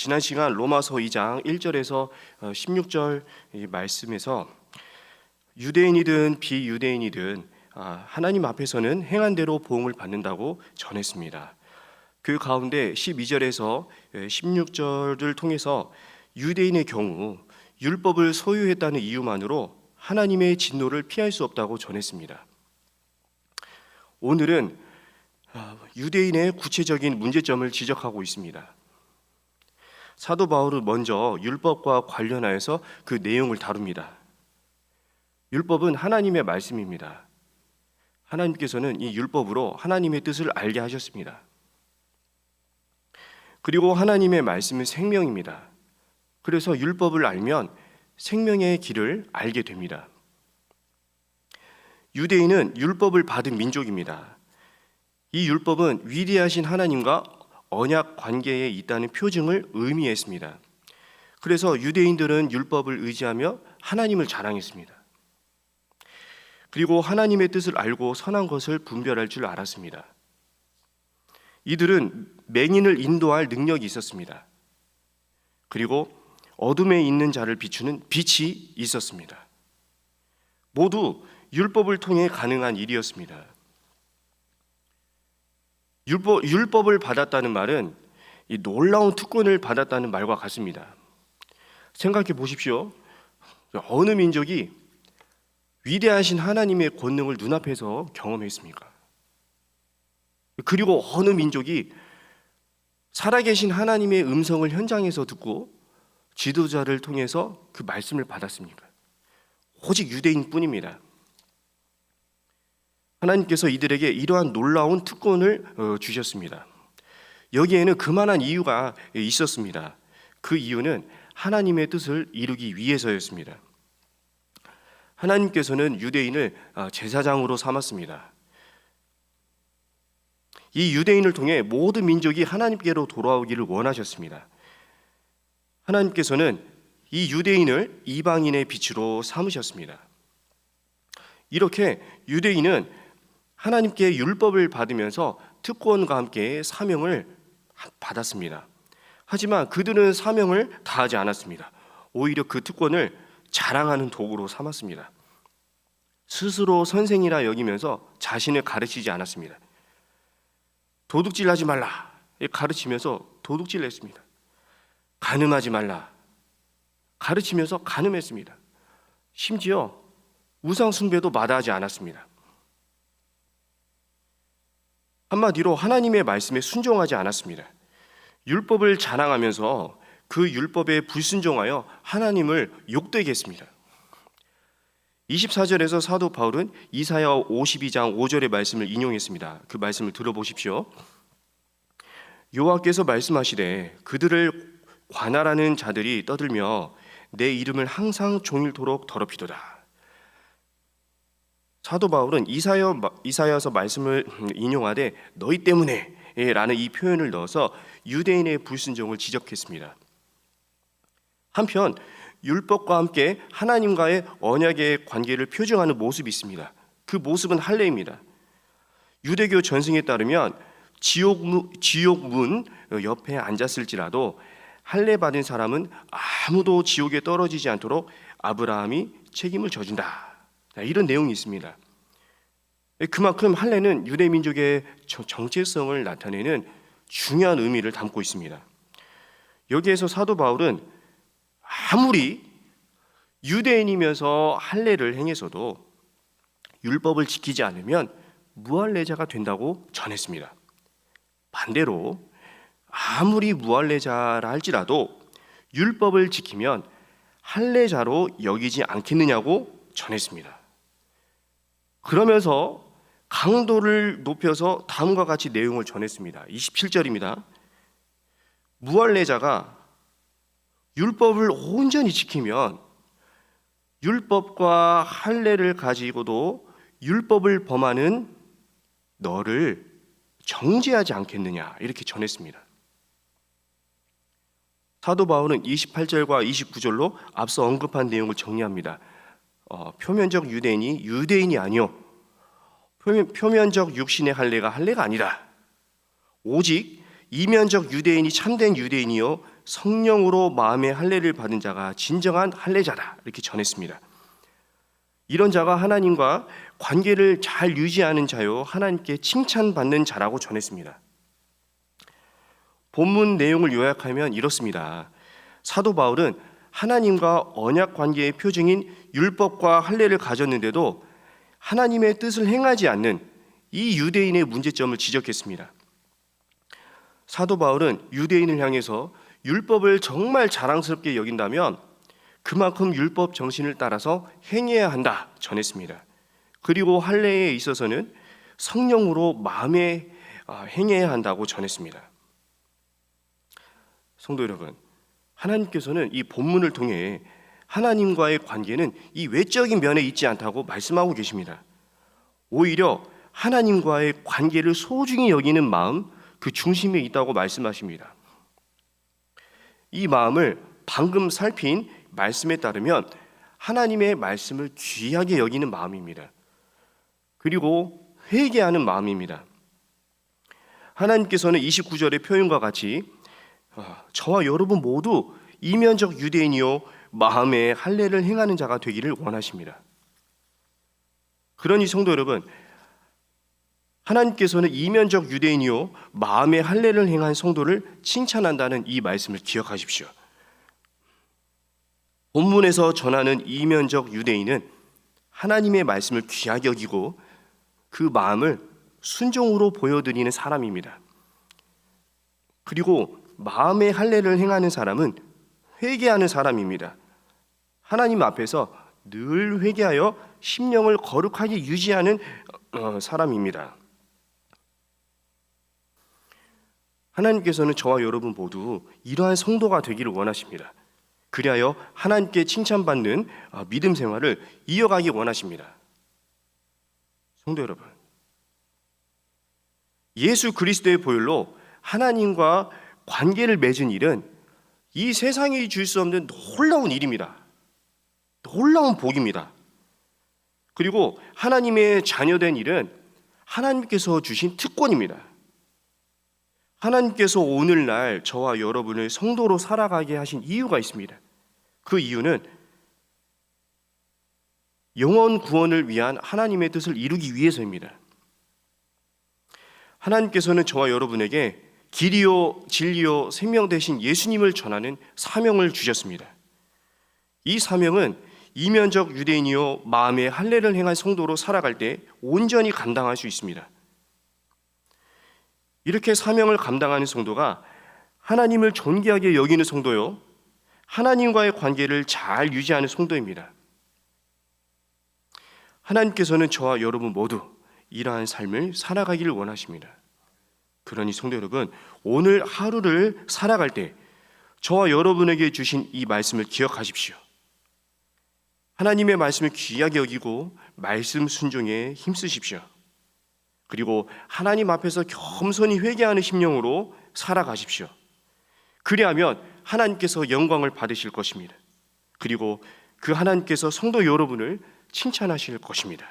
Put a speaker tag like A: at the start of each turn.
A: 지난 시간 로마서 2장 1절에서 16절 이 말씀에서 유대인이든 비유대인이든 하나님 앞에서는 행한 대로 보응을 받는다고 전했습니다. 그 가운데 12절에서 16절을 통해서 유대인의 경우 율법을 소유했다는 이유만으로 하나님의 진노를 피할 수 없다고 전했습니다. 오늘은 유대인의 구체적인 문제점을 지적하고 있습니다. 사도 바울은 먼저 율법과 관련하여서 그 내용을 다룹니다. 율법은 하나님의 말씀입니다. 하나님께서는 이 율법으로 하나님의 뜻을 알게 하셨습니다. 그리고 하나님의 말씀은 생명입니다. 그래서 율법을 알면 생명의 길을 알게 됩니다. 유대인은 율법을 받은 민족입니다. 이 율법은 위대하신 하나님과 언약 관계에 있다는 표징을 의미했습니다. 그래서 유대인들은 율법을 의지하며 하나님을 자랑했습니다. 그리고 하나님의 뜻을 알고 선한 것을 분별할 줄 알았습니다. 이들은 맹인을 인도할 능력이 있었습니다. 그리고 어둠에 있는 자를 비추는 빛이 있었습니다. 모두 율법을 통해 가능한 일이었습니다. 율법을 받았다는 말은 이 놀라운 특권을 받았다는 말과 같습니다. 생각해 보십시오. 어느 민족이 위대하신 하나님의 권능을 눈앞에서 경험했습니까? 그리고 어느 민족이 살아계신 하나님의 음성을 현장에서 듣고 지도자를 통해서 그 말씀을 받았습니까? 오직 유대인뿐입니다. 하나님께서 이들에게 이러한 놀라운 특권을 주셨습니다. 여기에는 그만한 이유가 있었습니다. 그 이유는 하나님의 뜻을 이루기 위해서였습니다. 하나님께서는 유대인을 제사장으로 삼았습니다. 이 유대인을 통해 모든 민족이 하나님께로 돌아오기를 원하셨습니다. 하나님께서는 이 유대인을 이방인의 빛으로 삼으셨습니다. 이렇게 유대인은 하나님께 율법을 받으면서 특권과 함께 사명을 받았습니다. 하지만 그들은 사명을 다하지 않았습니다. 오히려 그 특권을 자랑하는 도구로 삼았습니다. 스스로 선생이라 여기면서 자신을 가르치지 않았습니다. 도둑질하지 말라 가르치면서 도둑질을 했습니다. 간음하지 말라 가르치면서 간음했습니다. 심지어 우상 숭배도 마다하지 않았습니다. 한마디로 하나님의 말씀에 순종하지 않았습니다. 율법을 자랑하면서 그 율법에 불순종하여 하나님을 욕되게 했습니다. 24절에서 사도 바울은 이사야 52장 5절의 말씀을 인용했습니다. 그 말씀을 들어보십시오. 여호와께서 말씀하시되 그들을 관할하는 자들이 떠들며 내 이름을 항상 종일토록 더럽히도다. 사도 바울은 이사야서 말씀을 인용하되 너희 때문에 라는 이 표현을 넣어서 유대인의 불순종을 지적했습니다. 한편 율법과 함께 하나님과의 언약의 관계를 표정하는 모습이 있습니다. 그 모습은 할례입니다. 유대교 전승에 따르면 지옥문 옆에 앉았을지라도 할례 받은 사람은 아무도 지옥에 떨어지지 않도록 아브라함이 책임을 져준다. 이런 내용이 있습니다. 그만큼 할례는 유대 민족의 정체성을 나타내는 중요한 의미를 담고 있습니다. 여기에서 사도 바울은 아무리 유대인이면서 할례를 행해서도 율법을 지키지 않으면 무할례자가 된다고 전했습니다. 반대로 아무리 무할례자라 할지라도 율법을 지키면 할례자로 여기지 않겠느냐고 전했습니다. 그러면서 강도를 높여서 다음과 같이 내용을 전했습니다. 27절입니다. 무할례자가 율법을 온전히 지키면 율법과 할례를 가지고도 율법을 범하는 너를 정죄하지 않겠느냐 이렇게 전했습니다. 사도 바울은 28절과 29절로 앞서 언급한 내용을 정리합니다. 표면적 유대인이 유대인이 아니요 표면적 육신의 할례가 할례가 아니라 오직 이면적 유대인이 참된 유대인이요 성령으로 마음의 할례를 받은 자가 진정한 할례자다 이렇게 전했습니다. 이런 자가 하나님과 관계를 잘 유지하는 자요 하나님께 칭찬받는 자라고 전했습니다. 본문 내용을 요약하면 이렇습니다. 사도 바울은 하나님과 언약 관계의 표징인 율법과 할례를 가졌는데도 하나님의 뜻을 행하지 않는 이 유대인의 문제점을 지적했습니다. 사도 바울은 유대인을 향해서 율법을 정말 자랑스럽게 여긴다면 그만큼 율법 정신을 따라서 행해야 한다 전했습니다. 그리고 할례에 있어서는 성령으로 마음에 행해야 한다고 전했습니다. 성도 여러분, 하나님께서는 이 본문을 통해 하나님과의 관계는 이 외적인 면에 있지 않다고 말씀하고 계십니다. 오히려 하나님과의 관계를 소중히 여기는 마음, 그 중심에 있다고 말씀하십니다. 이 마음을 방금 살핀 말씀에 따르면 하나님의 말씀을 귀하게 여기는 마음입니다. 그리고 회개하는 마음입니다. 하나님께서는 29절의 표현과 같이 저와 여러분 모두 이면적 유대인이요 마음에 할례를 행하는 자가 되기를 원하십니다. 그러니 성도 여러분, 하나님께서는 이면적 유대인이요 마음에 할례를 행한 성도를 칭찬한다는 이 말씀을 기억하십시오. 본문에서 전하는 이면적 유대인은 하나님의 말씀을 귀하게 여기고 그 마음을 순종으로 보여드리는 사람입니다. 그리고 마음의 할례를 행하는 사람은 회개하는 사람입니다. 하나님 앞에서 늘 회개하여 심령을 거룩하게 유지하는 사람입니다. 하나님께서는 저와 여러분 모두 이러한 성도가 되기를 원하십니다. 그리하여 하나님께 칭찬받는 믿음 생활을 이어가기 원하십니다. 성도 여러분, 예수 그리스도의 보혈로 하나님과 관계를 맺은 일은 이 세상이 줄 수 없는 놀라운 일입니다. 놀라운 복입니다. 그리고 하나님의 자녀된 일은 하나님께서 주신 특권입니다. 하나님께서 오늘날 저와 여러분을 성도로 살아가게 하신 이유가 있습니다. 그 이유는 영원 구원을 위한 하나님의 뜻을 이루기 위해서입니다. 하나님께서는 저와 여러분에게 길이요 진리요 생명 되신 예수님을 전하는 사명을 주셨습니다. 이 사명은 이면적 유대인이요 마음의 할례를 행한 성도로 살아갈 때 온전히 감당할 수 있습니다. 이렇게 사명을 감당하는 성도가 하나님을 존귀하게 여기는 성도요 하나님과의 관계를 잘 유지하는 성도입니다. 하나님께서는 저와 여러분 모두 이러한 삶을 살아가기를 원하십니다. 그러니 성도 여러분, 오늘 하루를 살아갈 때 저와 여러분에게 주신 이 말씀을 기억하십시오. 하나님의 말씀을 귀하게 여기고 말씀 순종에 힘쓰십시오. 그리고 하나님 앞에서 겸손히 회개하는 심령으로 살아가십시오. 그리하면 하나님께서 영광을 받으실 것입니다. 그리고 그 하나님께서 성도 여러분을 칭찬하실 것입니다.